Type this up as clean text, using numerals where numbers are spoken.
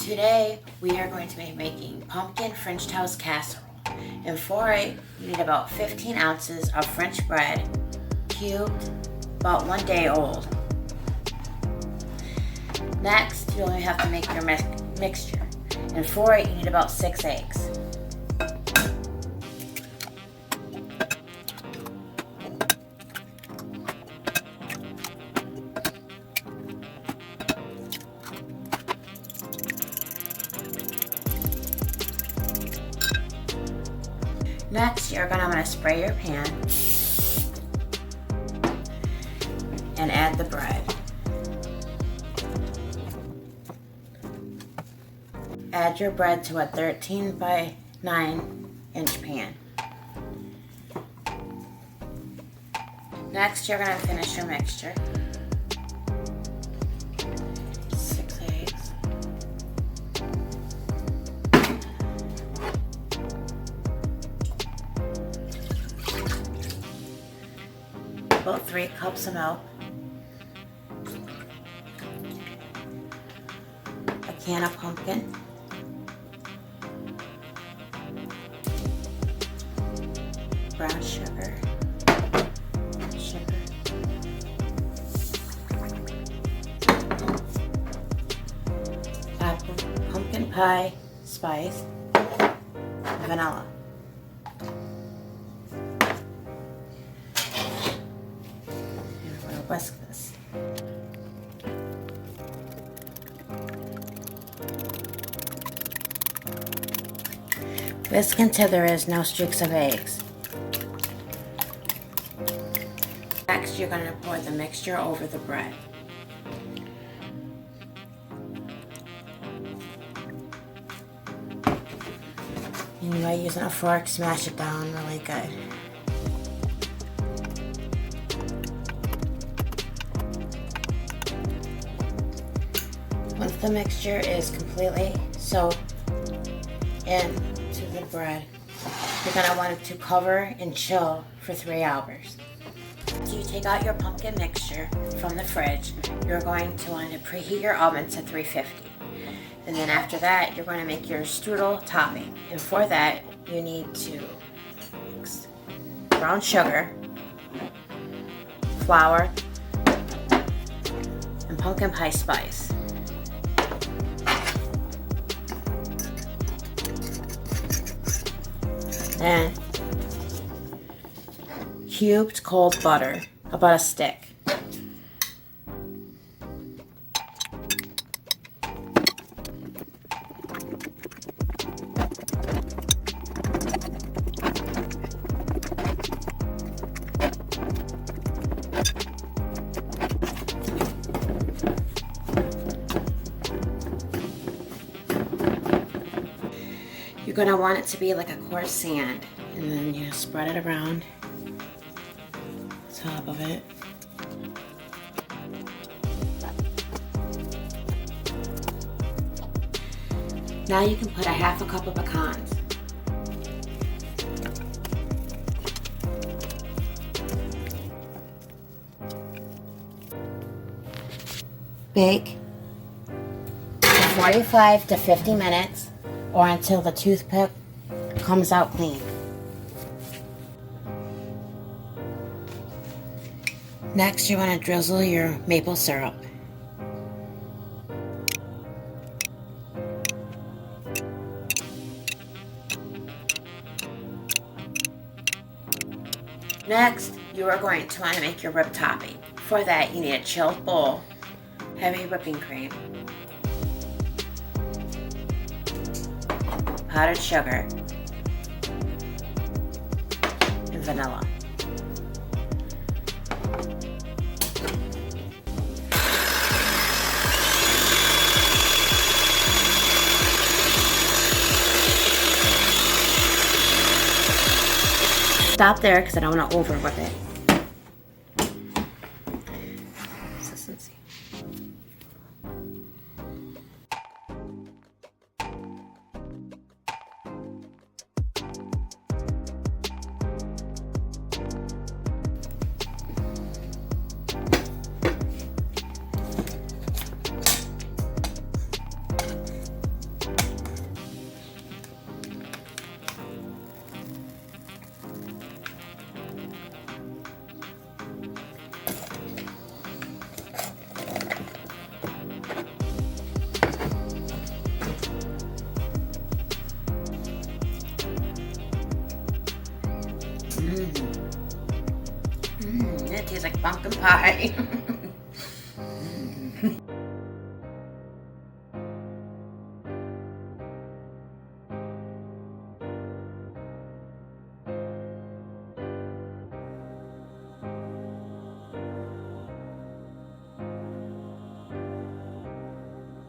Today we are going to be making pumpkin French toast casserole. And for it, you need about 15 ounces of French bread, cubed, about 1 day old. Next, you only have to make your mixture. And for it, you need about 6 eggs. Next, you're going to want to spray your pan and add the bread. Add your bread to a 13 by 9 inch pan. Next, you're going to finish your mixture. 6 eggs. About 3 cups of milk. A can of pumpkin. Brown sugar, apple, pumpkin pie spice, vanilla. And we're going to whisk this. Whisk until there is no streaks of eggs. Next, you're going to pour the mixture over the bread. And by using a fork, smash it down really good. Once the mixture is completely soaked into the bread, you're going to want it to cover and chill for 3 hours. After you take out your pumpkin mixture from the fridge, you're going to want to preheat your oven to 350. And then after that, you're going to make your strudel topping. And for that, you need to mix brown sugar, flour, and pumpkin pie spice. And cubed cold butter, about a stick. You're going to want it to be like a coarse sand, and then you spread it around top of it. Now you can put a half a cup of pecans. Bake for 45 to 50 minutes or until the toothpick comes out clean. Next, you want to drizzle your maple syrup. Next, you are going to want to make your whipped topping. For that, you need a chilled bowl, heavy whipping cream, powdered sugar, and vanilla. Stop there because I don't want to over whip it. Consistency. It tastes like pumpkin pie.